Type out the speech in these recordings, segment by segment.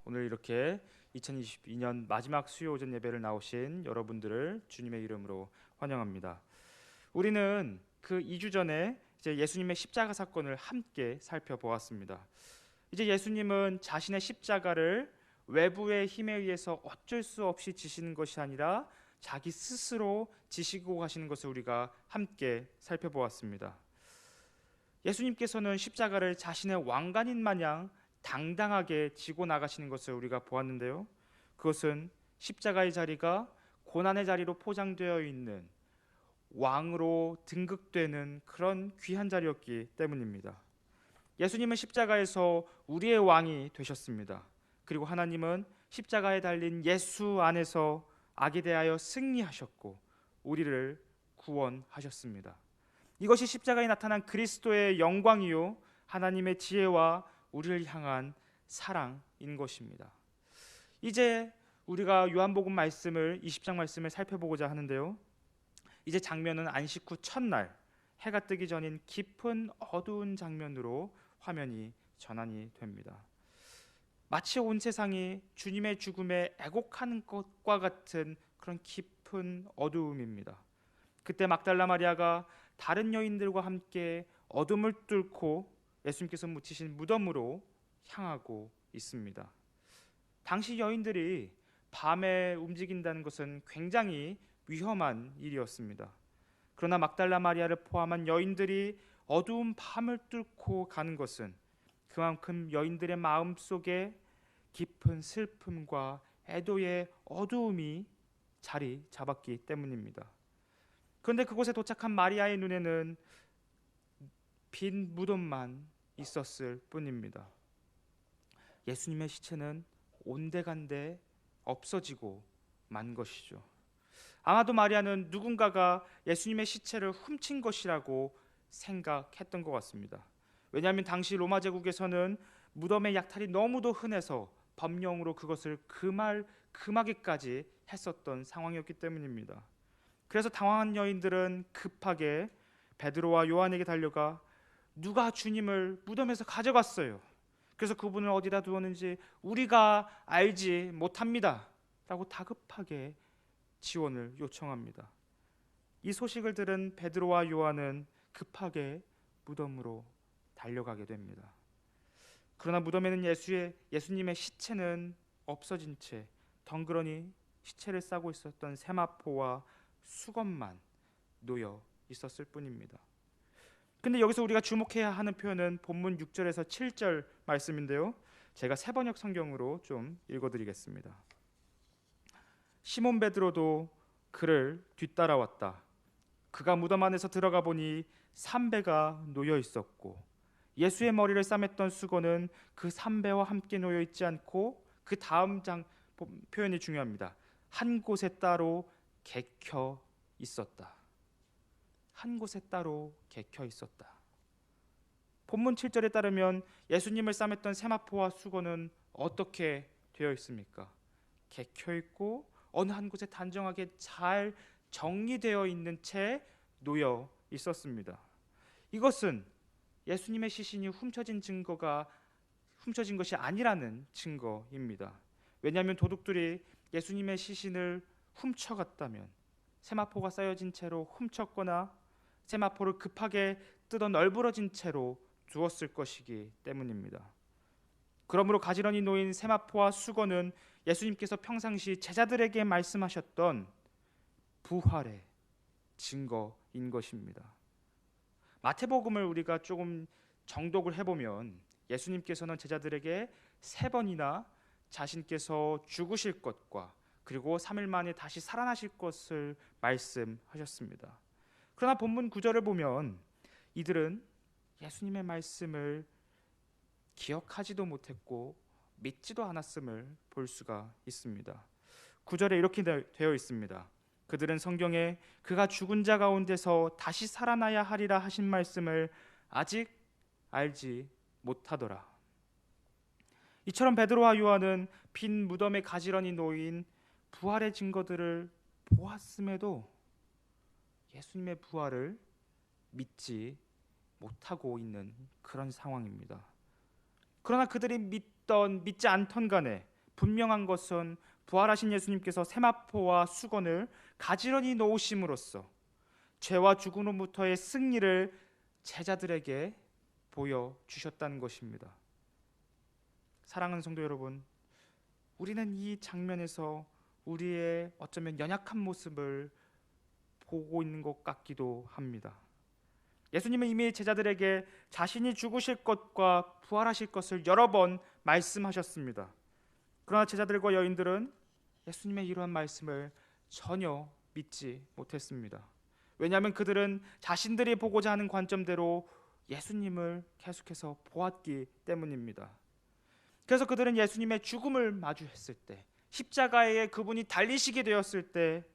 오늘 이렇게 2022년 마지막 수요 오전 예배를 나오신 여러분들을 주님의 이름으로 환영합니다. 우리는 그 2주 전에 이제 예수님의 십자가 사건을 함께 살펴보았습니다. 이제 예수님은 자신의 십자가를 외부의 힘에 의해서 어쩔 수 없이 지시는 것이 아니라 자기 스스로 지시고 가시는 것을 우리가 함께 살펴보았습니다. 예수님께서는 십자가를 자신의 왕관인 마냥 당당하게 지고 나가시는 것을 우리가 보았는데요. 그것은 십자가의 자리가 고난의 자리로 포장되어 있는 왕으로 등극되는 그런 귀한 자리였기 때문입니다. 예수님은 십자가에서 우리의 왕이 되셨습니다. 그리고 하나님은 십자가에 달린 예수 안에서 악에 대하여 승리하셨고 우리를 구원하셨습니다. 이것이 십자가에 나타난 그리스도의 영광이요 하나님의 지혜와 우리를 향한 사랑인 것입니다. 이제 우리가 요한복음 말씀을 20장 말씀을 살펴보고자 하는데요. 이제 장면은 안식 후 첫날 해가 뜨기 전인 깊은 어두운 장면으로 화면이 전환이 됩니다. 마치 온 세상이 주님의 죽음에 애곡하는 것과 같은 그런 깊은 어두움입니다. 그때 막달라 마리아가 다른 여인들과 함께 어둠을 뚫고 예수님께서 묻히신 무덤으로 향하고 있습니다. 당시 여인들이 밤에 움직인다는 것은 굉장히 위험한 일이었습니다. 그러나 막달라 마리아를 포함한 여인들이 어두운 밤을 뚫고 가는 것은 그만큼 여인들의 마음 속에 깊은 슬픔과 애도의 어두움이 자리 잡았기 때문입니다. 그런데 그곳에 도착한 마리아의 눈에는 빈 무덤만 있었을 뿐입니다. 예수님의 시체는 온데간데 없어지고 만 것이죠. 아마도 마리아는 누군가가 예수님의 시체를 훔친 것이라고 생각했던 것 같습니다. 왜냐하면 당시 로마 제국에서는 무덤의 약탈이 너무도 흔해서 법령으로 그것을 금하기까지 했었던 상황이었기 때문입니다. 그래서 당황한 여인들은 급하게 베드로와 요한에게 달려가 누가 주님을 무덤에서 가져갔어요. 그래서 그분을 어디다 두었는지 우리가 알지 못합니다. 라고 다급하게 지원을 요청합니다. 이 소식을 들은 베드로와 요한은 급하게 무덤으로 달려가게 됩니다. 그러나 무덤에는 예수님의 시체는 없어진 채 덩그러니 시체를 싸고 있었던 세마포와 수건만 놓여 있었을 뿐입니다. 근데 여기서 우리가 주목해야 하는 표현은 본문 6절에서 7절 말씀인데요. 제가 새번역 성경으로 좀 읽어드리겠습니다. 시몬 베드로도 그를 뒤따라왔다. 그가 무덤 안에서 들어가 보니 삼배가 놓여 있었고 예수의 머리를 싸맸던 수건은 그 삼배와 함께 놓여 있지 않고 그 다음 장 표현이 중요합니다. 한 곳에 따로 개켜 있었다. 한 곳에 따로 개켜 있었다. 본문 7절에 따르면 예수님을 싸맸던 세마포와 수건은 어떻게 되어 있습니까? 개켜 있고 어느 한 곳에 단정하게 잘 정리되어 있는 채 놓여 있었습니다. 이것은 예수님의 시신이 훔쳐진 것이 아니라는 증거입니다. 왜냐하면 도둑들이 예수님의 시신을 훔쳐갔다면 세마포가 쌓여진 채로 훔쳤거나 세마포를 급하게 뜯어 널브러진 채로 두었을 것이기 때문입니다. 그러므로 가지런히 놓인 세마포와 수건은 예수님께서 평상시 제자들에게 말씀하셨던 부활의 증거인 것입니다. 마태복음을 우리가 조금 정독을 해보면 예수님께서는 제자들에게 3번이나 자신께서 죽으실 것과 그리고 3일 만에 다시 살아나실 것을 말씀하셨습니다. 그러나 본문 9절을 보면 이들은 예수님의 말씀을 기억하지도 못했고 믿지도 않았음을 볼 수가 있습니다. 9절에 이렇게 되어 있습니다. 그들은 성경에 그가 죽은 자 가운데서 다시 살아나야 하리라 하신 말씀을 아직 알지 못하더라. 이처럼 베드로와 요한은 빈 무덤에 가지런히 놓인 부활의 증거들을 보았음에도 예수님의 부활을 믿지 못하고 있는 그런 상황입니다. 그러나 그들이 믿지 않던 간에 분명한 것은 부활하신 예수님께서 세마포와 수건을 가지런히 놓으심으로써 죄와 죽음으로부터의 승리를 제자들에게 보여주셨다는 것입니다. 사랑하는 성도 여러분, 우리는 이 장면에서 우리의 어쩌면 연약한 모습을 보고 있는 것 같기도 합니다. 예수님은 이미 제자들에게 자신이 죽으실 것과 부활하실 것을 여러 번 말씀하셨습니다. 그러나 제자들과 여인들은 예수님의 이러한 말씀을 전혀 믿지 못했습니다. 왜냐하면 그들은 자신들이 보고자 하는 관점대로 예수님을 계속해서 보았기 때문입니다. 그래서 그들은 예수님의 죽음을 마주했을 때, 십자가에 그분이 달리시게 되었을 때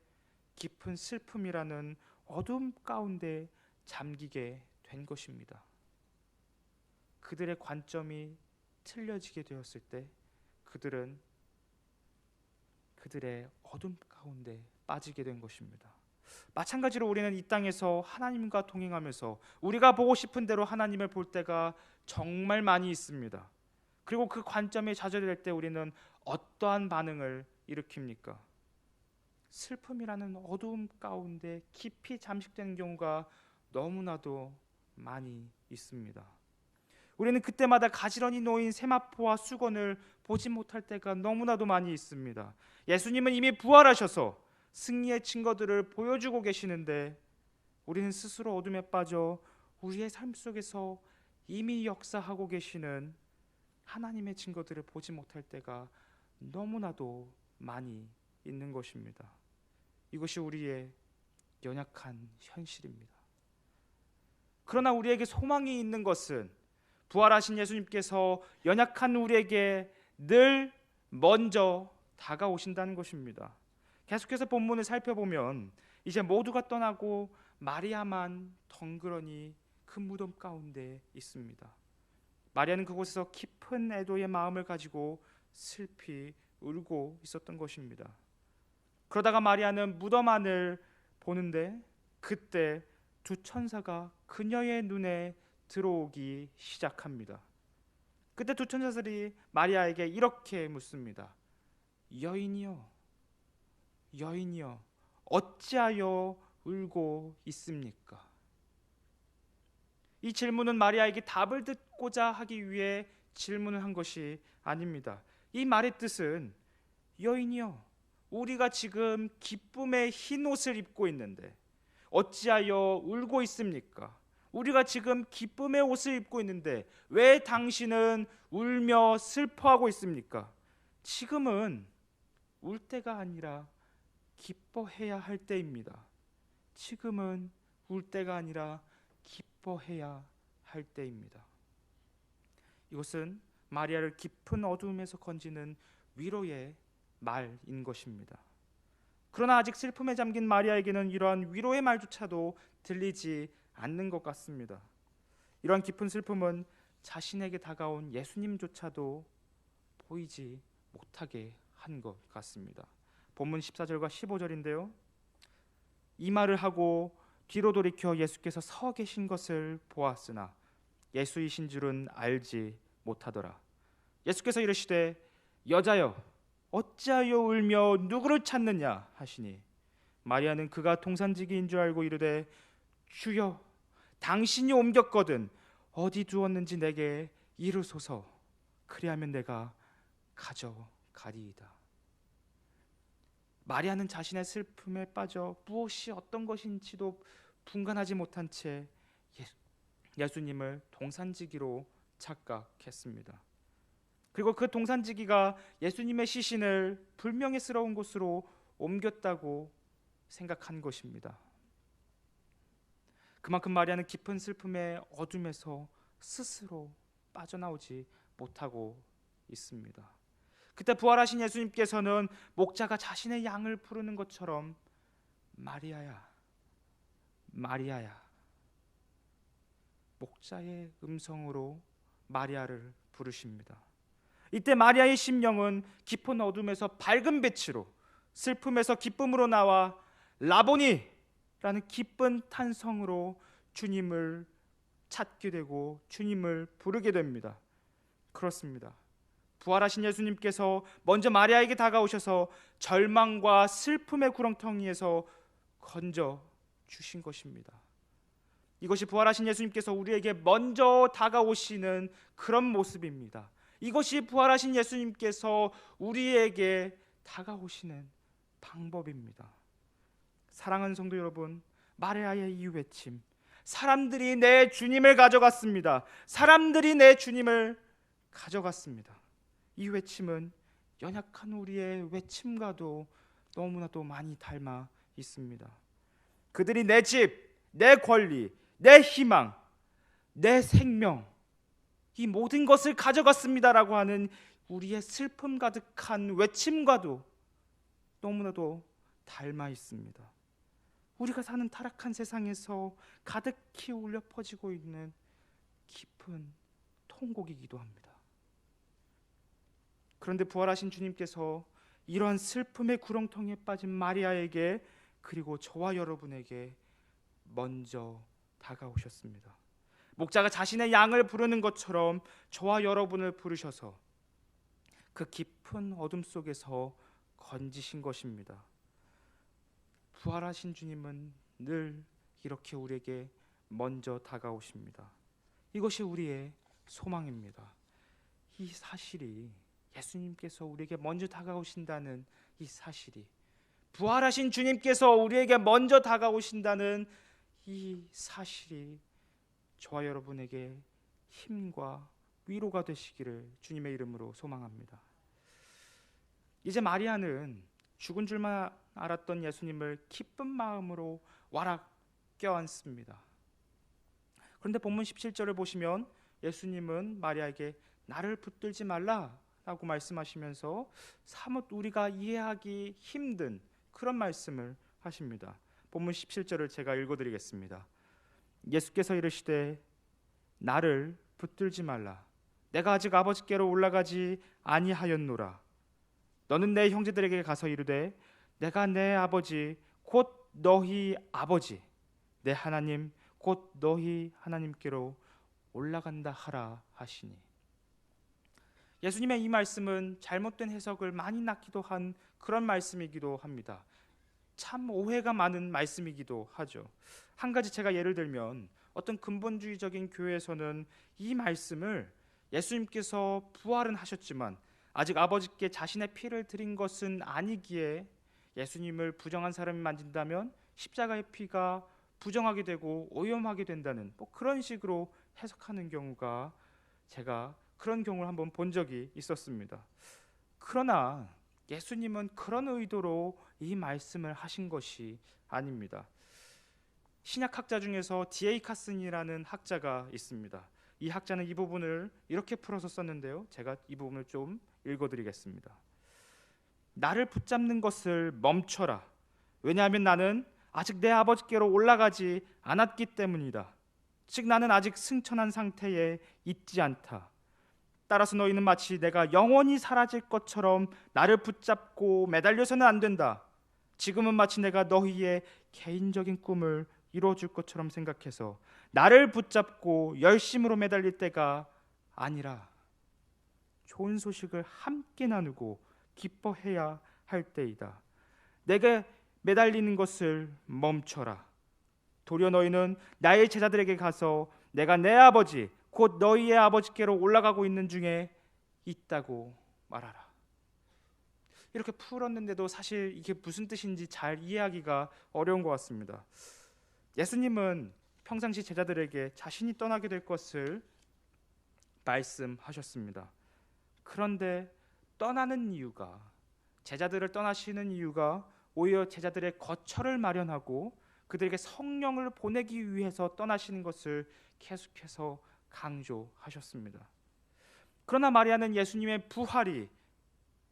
깊은 슬픔이라는 어둠 가운데 잠기게 된 것입니다. 그들의 관점이 틀려지게 되었을 때 그들은 그들의 어둠 가운데 빠지게 된 것입니다. 마찬가지로 우리는 이 땅에서 하나님과 동행하면서 우리가 보고 싶은 대로 하나님을 볼 때가 정말 많이 있습니다. 그리고 그 관점에 좌절될 때 우리는 어떠한 반응을 일으킵니까? 슬픔이라는 어두움 가운데 깊이 잠식되는 경우가 너무나도 많이 있습니다. 우리는 그때마다 가지런히 놓인 세마포와 수건을 보지 못할 때가 너무나도 많이 있습니다. 예수님은 이미 부활하셔서 승리의 증거들을 보여주고 계시는데 우리는 스스로 어둠에 빠져 우리의 삶 속에서 이미 역사하고 계시는 하나님의 증거들을 보지 못할 때가 너무나도 많이 있는 것입니다. 이것이 우리의 연약한 현실입니다. 그러나 우리에게 소망이 있는 것은 부활하신 예수님께서 연약한 우리에게 늘 먼저 다가오신다는 것입니다. 계속해서 본문을 살펴보면 이제 모두가 떠나고 마리아만 덩그러니 그 무덤 가운데 있습니다. 마리아는 그곳에서 깊은 애도의 마음을 가지고 슬피 울고 있었던 것입니다. 그러다가 마리아는 무덤 안을 보는데 그때 두 천사가 그녀의 눈에 들어오기 시작합니다. 그때 두 천사들이 마리아에게 이렇게 묻습니다. 여인이여, 여인이여, 어찌하여 울고 있습니까? 이 질문은 마리아에게 답을 듣고자 하기 위해 질문을 한 것이 아닙니다. 이 말의 뜻은 여인이여, 우리가 지금 기쁨의 흰 옷을 입고 있는데 어찌하여 울고 있습니까? 우리가 지금 기쁨의 옷을 입고 있는데 왜 당신은 울며 슬퍼하고 있습니까? 지금은 울 때가 아니라 기뻐해야 할 때입니다. 지금은 울 때가 아니라 기뻐해야 할 때입니다. 이것은 마리아를 깊은 어두움에서 건지는 위로의 말인 것입니다. 그러나 아직 슬픔에 잠긴 마리아에게는 이러한 위로의 말조차도 들리지 않는 것 같습니다. 이러한 깊은 슬픔은 자신에게 다가온 예수님조차도 보이지 못하게 한 것 같습니다. 본문 14절과 15절인데요. 이 말을 하고 뒤로 돌이켜 예수께서 서 계신 것을 보았으나 예수이신 줄은 알지 못하더라. 예수께서 이르시되 여자여 어찌하여 울며 누구를 찾느냐 하시니 마리아는 그가 동산지기인 줄 알고 이르되 주여 당신이 옮겼거든 어디 두었는지 내게 이르소서 그리하면 내가 가져가리이다. 마리아는 자신의 슬픔에 빠져 무엇이 어떤 것인지도 분간하지 못한 채 예수님을 동산지기로 착각했습니다. 그리고 그 동산지기가 예수님의 시신을 불명예스러운 곳으로 옮겼다고 생각한 것입니다. 그만큼 마리아는 깊은 슬픔의 어둠에서 스스로 빠져나오지 못하고 있습니다. 그때 부활하신 예수님께서는 목자가 자신의 양을 부르는 것처럼 마리아야, 마리아야, 목자의 음성으로 마리아를 부르십니다. 이때 마리아의 심령은 깊은 어둠에서 밝은 빛으로, 슬픔에서 기쁨으로 나와 라보니 라는 기쁜 탄성으로 주님을 찾게 되고 주님을 부르게 됩니다. 그렇습니다. 부활하신 예수님께서 먼저 마리아에게 다가오셔서 절망과 슬픔의 구렁텅이에서 건져 주신 것입니다. 이것이 부활하신 예수님께서 우리에게 먼저 다가오시는 그런 모습입니다. 이것이 부활하신 예수님께서 우리에게 다가오시는 방법입니다. 사랑하는 성도 여러분, 마리아의 이 외침, 사람들이 내 주님을 가져갔습니다. 사람들이 내 주님을 가져갔습니다. 이 외침은 연약한 우리의 외침과도 너무나도 많이 닮아 있습니다. 그들이 내 집, 내 권리, 내 희망, 내 생명, 이 모든 것을 가져갔습니다라고 하는 우리의 슬픔 가득한 외침과도 너무나도 닮아 있습니다. 우리가 사는 타락한 세상에서 가득히 울려 퍼지고 있는 깊은 통곡이기도 합니다. 그런데 부활하신 주님께서 이러한 슬픔의 구렁텅이에 빠진 마리아에게, 그리고 저와 여러분에게 먼저 다가오셨습니다. 목자가 자신의 양을 부르는 것처럼 저와 여러분을 부르셔서 그 깊은 어둠 속에서 건지신 것입니다. 부활하신 주님은 늘 이렇게 우리에게 먼저 다가오십니다. 이것이 우리의 소망입니다. 이 사실이, 예수님께서 우리에게 먼저 다가오신다는 이 사실이, 부활하신 주님께서 우리에게 먼저 다가오신다는 이 사실이 저와 여러분에게 힘과 위로가 되시기를 주님의 이름으로 소망합니다. 이제 마리아는 죽은 줄만 알았던 예수님을 기쁜 마음으로 와락 껴안습니다. 그런데 본문 17절을 보시면 예수님은 마리아에게 나를 붙들지 말라라고 말씀하시면서 사뭇 우리가 이해하기 힘든 그런 말씀을 하십니다. 본문 17절을 제가 읽어드리겠습니다. 예수께서 이르시되 나를 붙들지 말라. 내가 아직 아버지께로 올라가지 아니하였노라. 너는 내 형제들에게 가서 이르되 내가 내 아버지 곧 너희 아버지 내 하나님 곧 너희 하나님께로 올라간다 하라 하시니. 예수님의 이 말씀은 잘못된 해석을 많이 낳기도 한 그런 말씀이기도 합니다. 참 오해가 많은 말씀이기도 하죠. 한 가지 제가 예를 들면, 어떤 근본주의적인 교회에서는 이 말씀을 예수님께서 부활은 하셨지만 아직 아버지께 자신의 피를 드린 것은 아니기에 예수님을 부정한 사람이 만진다면 십자가의 피가 부정하게 되고 오염하게 된다는 그런 식으로 해석하는 경우가, 제가 그런 경우를 한번 본 적이 있었습니다. 그러나 예수님은 그런 의도로 이 말씀을 하신 것이 아닙니다. 신약학자 중에서 D.A. 카슨이라는 학자가 있습니다. 이 학자는 이 부분을 이렇게 풀어서 썼는데요, 제가 이 부분을 좀 읽어드리겠습니다. 나를 붙잡는 것을 멈춰라. 왜냐하면 나는 아직 내 아버지께로 올라가지 않았기 때문이다. 즉 나는 아직 승천한 상태에 있지 않다. 따라서 너희는 마치 내가 영원히 사라질 것처럼 나를 붙잡고 매달려서는 안 된다. 지금은 마치 내가 너희의 개인적인 꿈을 이루어줄 것처럼 생각해서 나를 붙잡고 열심으로 매달릴 때가 아니라 좋은 소식을 함께 나누고 기뻐해야 할 때이다. 내게 매달리는 것을 멈춰라. 도리어 너희는 나의 제자들에게 가서 내가 내 아버지 곧 너희의 아버지께로 올라가고 있는 중에 있다고 말하라. 이렇게 풀었는데도 사실 이게 무슨 뜻인지 잘 이해하기가 어려운 것 같습니다. 예수님은 평상시 제자들에게 자신이 떠나게 될 것을 말씀하셨습니다. 그런데 떠나는 이유가, 제자들을 떠나시는 이유가 오히려 제자들의 거처를 마련하고 그들에게 성령을 보내기 위해서 떠나시는 것을 계속해서 강조하셨습니다. 그러나 마리아는 예수님의 부활이,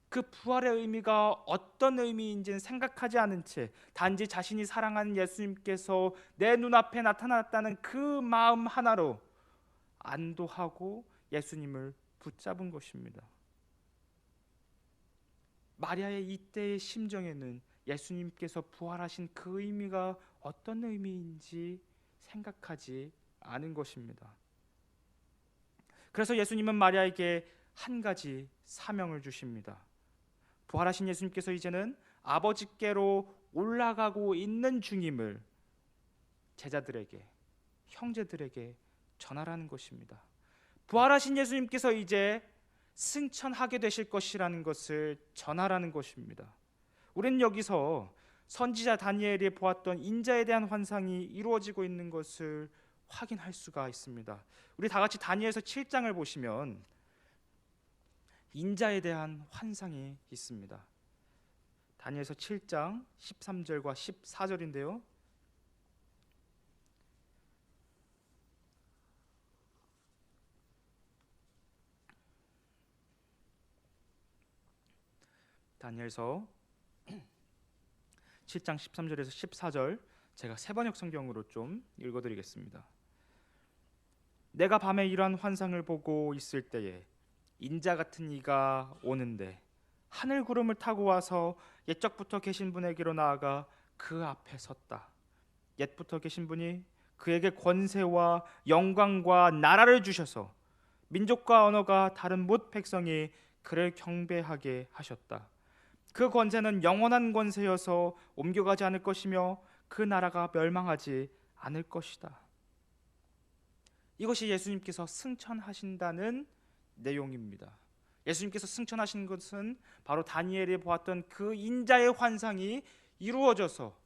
그 부활의 의미가 어떤 의미인지는 생각하지 않은 채 단지 자신이 사랑하는 예수님께서 내 눈앞에 나타났다는 그 마음 하나로 안도하고 예수님을 붙잡은 것입니다. 마리아의 이때의 심정에는 예수님께서 부활하신 그 의미가 어떤 의미인지 생각하지 않은 것입니다. 그래서 예수님은 마리아에게 한 가지 사명을 주십니다. 부활하신 예수님께서 이제는 아버지께로 올라가고 있는 중임을 제자들에게, 형제들에게 전하라는 것입니다. 부활하신 예수님께서 이제 승천하게 되실 것이라는 것을 전하라는 것입니다. 우리는 여기서 선지자 다니엘이 보았던 인자에 대한 환상이 이루어지고 있는 것을 확인할 수가 있습니다. 우리 다 같이 다니엘서 7장을 보시면 인자에 대한 환상이 있습니다. 다니엘서 7장 13절과 14절인데요. 다니엘서 7장 13절에서 14절 제가 세번역 성경으로 좀 읽어드리겠습니다. 내가 밤에 이러한 환상을 보고 있을 때에 인자 같은 이가 오는데 하늘 구름을 타고 와서 옛적부터 계신 분에게로 나아가 그 앞에 섰다. 옛부터 계신 분이 그에게 권세와 영광과 나라를 주셔서 민족과 언어가 다른 뭇 백성이 그를 경배하게 하셨다. 그 권세는 영원한 권세여서 옮겨가지 않을 것이며 그 나라가 멸망하지 않을 것이다. 이것이 예수님께서 승천하신다는 내용입니다. 예수님께서 승천하신 것은 바로 다니엘이 보았던 그 인자의 환상이 이루어져서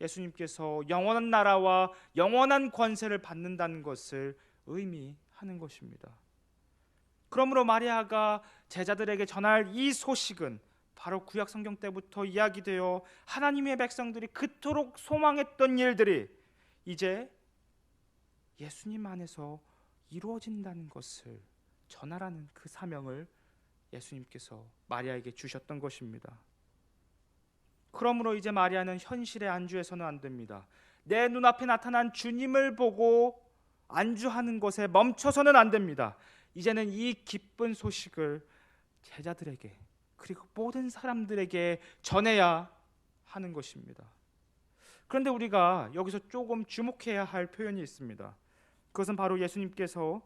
예수님께서 영원한 나라와 영원한 권세를 받는다는 것을 의미하는 것입니다. 그러므로 마리아가 제자들에게 전할 이 소식은 바로 구약 성경 때부터 이야기되어 하나님의 백성들이 그토록 소망했던 일들이 이제 예수님 안에서 이루어진다는 것을 전하라는 그 사명을 예수님께서 마리아에게 주셨던 것입니다. 그러므로 이제 마리아는 현실에 안주해서는 안 됩니다. 내 눈앞에 나타난 주님을 보고 안주하는 것에 멈춰서는 안 됩니다. 이제는 이 기쁜 소식을 제자들에게 그리고 모든 사람들에게 전해야 하는 것입니다. 그런데 우리가 여기서 조금 주목해야 할 표현이 있습니다. 그것은 바로 예수님께서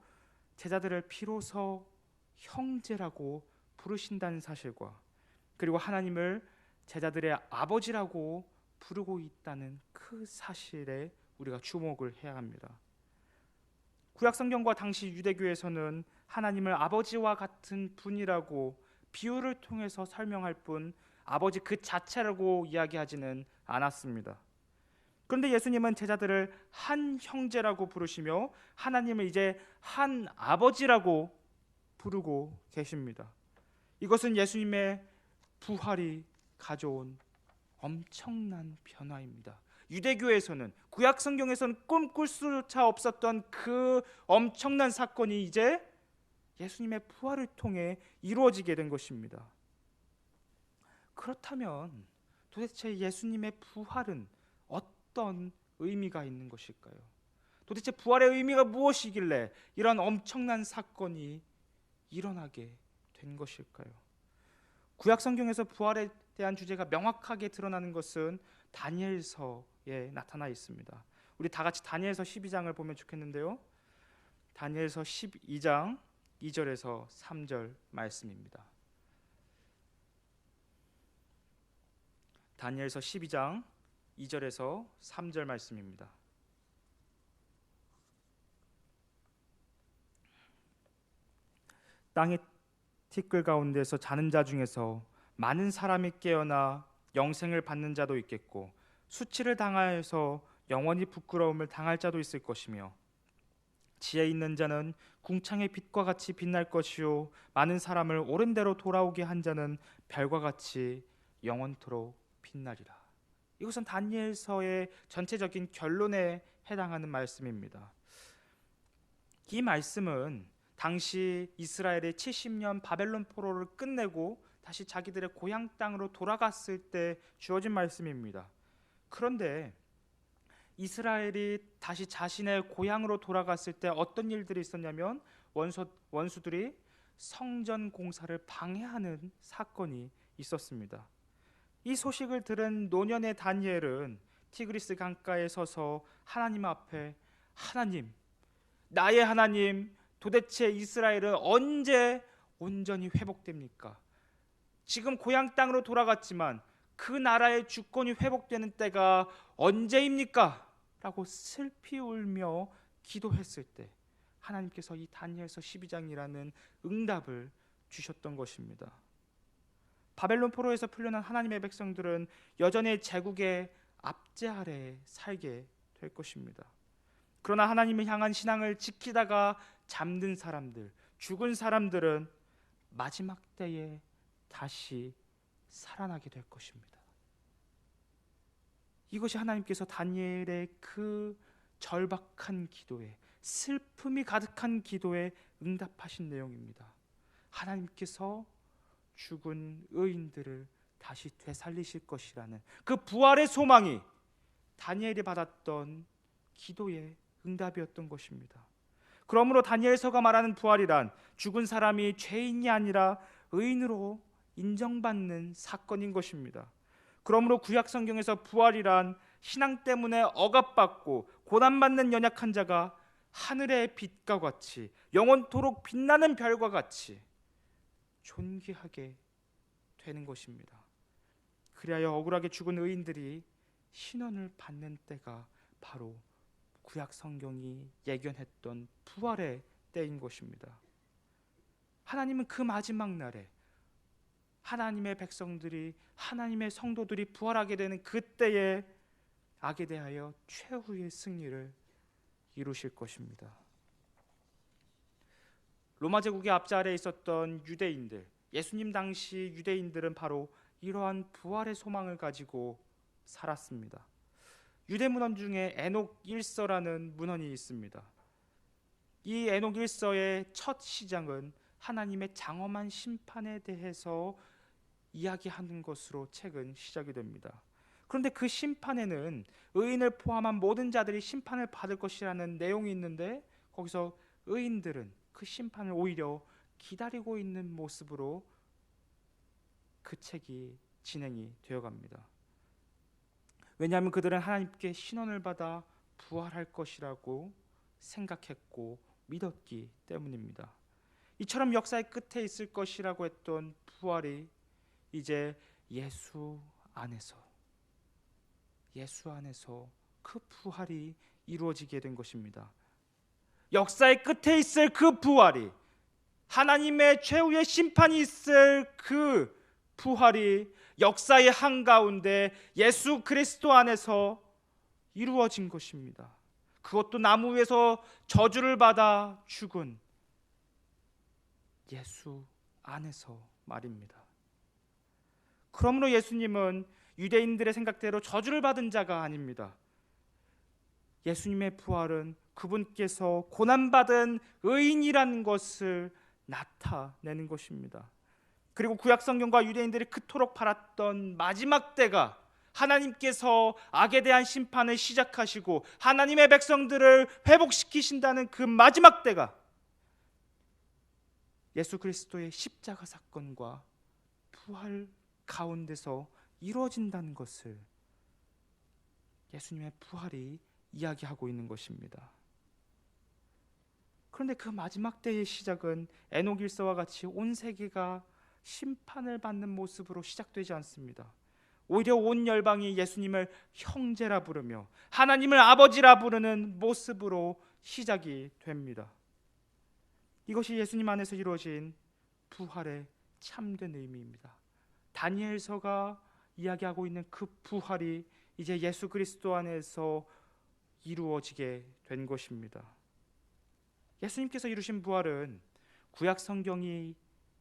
제자들을 비로소 형제라고 부르신다는 사실과 그리고 하나님을 제자들의 아버지라고 부르고 있다는 그 사실에 우리가 주목을 해야 합니다. 구약 성경과 당시 유대교에서는 하나님을 아버지와 같은 분이라고 비유를 통해서 설명할 뿐 아버지 그 자체라고 이야기하지는 않았습니다. 그런데 예수님은 제자들을 한 형제라고 부르시며 하나님을 이제 한 아버지라고 부르고 계십니다. 이것은 예수님의 부활이 가져온 엄청난 변화입니다. 유대교에서는 구약 성경에서는 꿈꿀 수조차 없었던 그 엄청난 사건이 이제 예수님의 부활을 통해 이루어지게 된 것입니다. 그렇다면 도대체 예수님의 부활은 어떤 의미가 있는 것일까요? 도대체 부활의 의미가 무엇이길래 이런 엄청난 사건이 일어나게 된 것일까요? 구약 성경에서 부활에 대한 주제가 명확하게 드러나는 것은 다니엘서에 나타나 있습니다. 우리 다 같이 다니엘서 12장을 보면 좋겠는데요. 다니엘서 12장 2절에서 3절 말씀입니다. 다니엘서 12장 2절에서 3절 말씀입니다. 땅의 티끌 가운데서 자는 자 중에서 많은 사람이 깨어나 영생을 받는 자도 있겠고 수치를 당하여서 영원히 부끄러움을 당할 자도 있을 것이며 지혜 있는 자는 궁창의 빛과 같이 빛날 것이요 많은 사람을 옳은 대로 돌아오게 한 자는 별과 같이 영원토록 빛나리라. 이것은 다니엘서의 전체적인 결론에 해당하는 말씀입니다. 이 말씀은 당시 이스라엘의 70년 바벨론 포로를 끝내고 다시 자기들의 고향 땅으로 돌아갔을 때 주어진 말씀입니다. 그런데 이스라엘이 다시 자신의 고향으로 돌아갔을 때 어떤 일들이 있었냐면 원수들이 성전 공사를 방해하는 사건이 있었습니다. 이 소식을 들은 노년의 다니엘은 티그리스 강가에 서서 하나님 앞에 하나님, 나의 하나님, 도대체 이스라엘은 언제 온전히 회복됩니까? 지금 고향 땅으로 돌아갔지만 그 나라의 주권이 회복되는 때가 언제입니까? 라고 슬피 울며 기도했을 때 하나님께서 이 다니엘서 12장이라는 응답을 주셨던 것입니다. 바벨론 포로에서 풀려난 하나님의 백성들은 여전히 제국의 압제 아래에 살게 될 것입니다. 그러나 하나님을 향한 신앙을 지키다가 잠든 사람들, 죽은 사람들은 마지막 때에 다시 살아나게 될 것입니다. 이것이 하나님께서 다니엘의 그 절박한 기도에, 슬픔이 가득한 기도에 응답하신 내용입니다. 하나님께서 죽은 의인들을 다시 되살리실 것이라는 그 부활의 소망이 다니엘이 받았던 기도의 응답이었던 것입니다. 그러므로 다니엘서가 말하는 부활이란 죽은 사람이 죄인이 아니라 의인으로 인정받는 사건인 것입니다. 그러므로 구약 성경에서 부활이란 신앙 때문에 억압받고 고난받는 연약한 자가 하늘의 빛과 같이 영원토록 빛나는 별과 같이 존귀하게 되는 것입니다. 그리하여 억울하게 죽은 의인들이 신원을 받는 때가 바로 구약 성경이 예견했던 부활의 때인 것입니다. 하나님은 그 마지막 날에 하나님의 백성들이, 하나님의 성도들이 부활하게 되는 그때에 악에 대하여 최후의 승리를 이루실 것입니다. 로마 제국의 압제 아래에 있었던 유대인들, 예수님 당시 유대인들은 바로 이러한 부활의 소망을 가지고 살았습니다. 유대 문헌 중에 에녹 1서라는 문헌이 있습니다. 이 에녹 1서의 첫 시장은 하나님의 장엄한 심판에 대해서 이야기하는 것으로 책은 시작이 됩니다. 그런데 그 심판에는 의인을 포함한 모든 자들이 심판을 받을 것이라는 내용이 있는데 거기서 의인들은 그 심판을 오히려 기다리고 있는 모습으로 그 책이 진행이 되어갑니다. 왜냐하면 그들은 하나님께 신원을 받아 부활할 것이라고 생각했고 믿었기 때문입니다. 이처럼 역사의 끝에 있을 것이라고 했던 부활이 이제 예수 안에서 그 부활이 이루어지게 된 것입니다. 역사의 끝에 있을 그 부활이, 하나님의 최후의 심판이 있을 그 부활이 역사의 한가운데 예수 그리스도 안에서 이루어진 것입니다. 그것도 나무 위에서 저주를 받아 죽은 예수 안에서 말입니다. 그러므로 예수님은 유대인들의 생각대로 저주를 받은 자가 아닙니다. 예수님의 부활은 그분께서 고난받은 의인이라는 것을 나타내는 것입니다. 그리고 구약 성경과 유대인들이 그토록 바랐던 마지막 때가, 하나님께서 악에 대한 심판을 시작하시고 하나님의 백성들을 회복시키신다는 그 마지막 때가 예수 그리스도의 십자가 사건과 부활 가운데서 이루어진다는 것을 예수님의 부활이 이야기하고 있는 것입니다. 그런데 그 마지막 때의 시작은 에녹 1서와 같이 온 세계가 심판을 받는 모습으로 시작되지 않습니다. 오히려 온 열방이 예수님을 형제라 부르며 하나님을 아버지라 부르는 모습으로 시작이 됩니다. 이것이 예수님 안에서 이루어진 부활의 참된 의미입니다. 다니엘서가 이야기하고 있는 그 부활이 이제 예수 그리스도 안에서 이루어지게 된 것입니다. 예수님께서 이루신 부활은 구약 성경이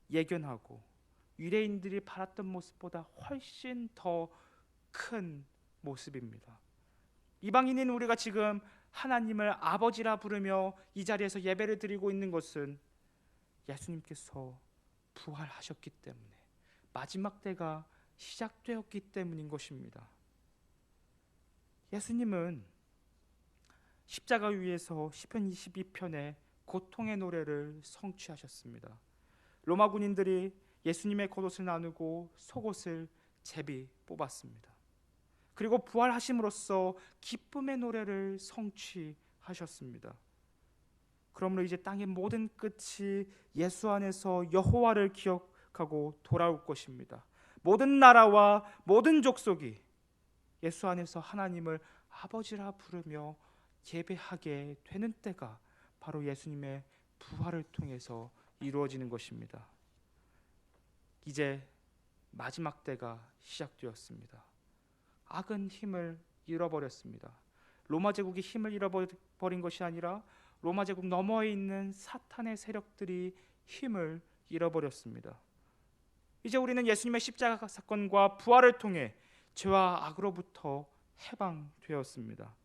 예견하고 유대인들이 바랐던 모습보다 훨씬 더 큰 모습입니다. 이방인인 우리가 지금 하나님을 아버지라 부르며 이 자리에서 예배를 드리고 있는 것은 예수님께서 부활하셨기 때문에, 마지막 때가 시작되었기 때문인 것입니다. 예수님은 십자가 위에서 시편 22편의 고통의 노래를 성취하셨습니다. 로마 군인들이 예수님의 겉옷을 나누고 속옷을 제비 뽑았습니다. 그리고 부활하심으로써 기쁨의 노래를 성취하셨습니다. 그러므로 이제 땅의 모든 끝이 예수 안에서 여호와를 기억하고 돌아올 것입니다. 모든 나라와 모든 족속이 예수 안에서 하나님을 아버지라 부르며 예배하게 되는 때가 바로 예수님의 부활을 통해서 이루어지는 것입니다. 이제 마지막 때가 시작되었습니다. 악은 힘을 잃어버렸습니다. 로마 제국이 힘을 잃어버린 것이 아니라 로마 제국 너머에 있는 사탄의 세력들이 힘을 잃어버렸습니다. 이제 우리는 예수님의 십자가 사건과 부활을 통해 죄와 악으로부터 해방되었습니다.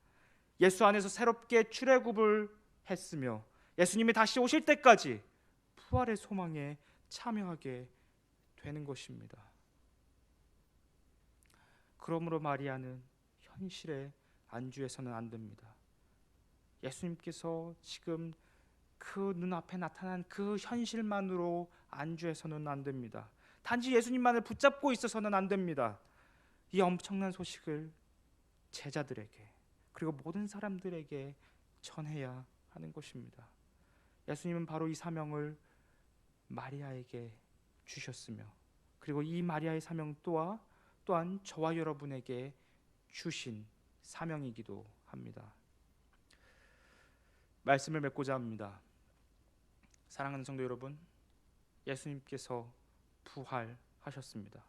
예수 안에서 새롭게 출애굽을 했으며 예수님이 다시 오실 때까지 부활의 소망에 참여하게 되는 것입니다. 그러므로 마리아는 현실에 안주해서는 안 됩니다. 예수님께서 지금 그 눈앞에 나타난 그 현실만으로 안주해서는 안 됩니다. 단지 예수님만을 붙잡고 있어서는 안 됩니다. 이 엄청난 소식을 제자들에게 그리고 모든 사람들에게 전해야 하는 것입니다. 예수님은 바로 이 사명을 마리아에게 주셨으며 그리고 이 마리아의 사명 또한 저와 여러분에게 주신 사명이기도 합니다. 말씀을 맺고자 합니다. 사랑하는 성도 여러분, 예수님께서 부활하셨습니다.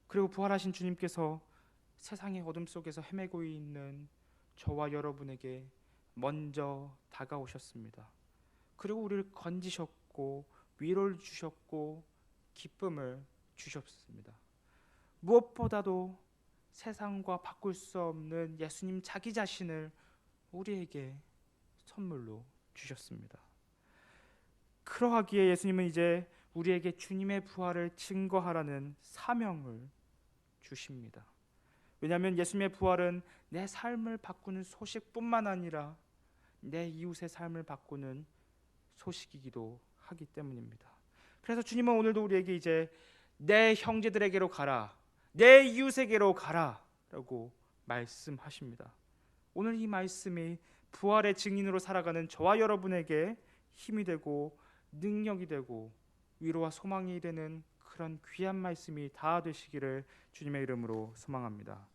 그리고 부활하신 주님께서 세상의 어둠 속에서 헤매고 있는 저와 여러분에게 먼저 다가오셨습니다. 그리고 우리를 건지셨고 위로를 주셨고 기쁨을 주셨습니다. 무엇보다도 세상과 바꿀 수 없는 예수님 자기 자신을 우리에게 선물로 주셨습니다. 그러하기에 예수님은 이제 우리에게 주님의 부활을 증거하라는 사명을 주십니다. 왜냐하면 예수님의 부활은 내 삶을 바꾸는 소식뿐만 아니라 내 이웃의 삶을 바꾸는 소식이기도 하기 때문입니다. 그래서 주님은 오늘도 우리에게 이제 내 형제들에게로 가라, 내 이웃에게로 가라 라고 말씀하십니다. 오늘 이 말씀이 부활의 증인으로 살아가는 저와 여러분에게 힘이 되고 능력이 되고 위로와 소망이 되는 그런 귀한 말씀이 다 되시기를 주님의 이름으로 소망합니다.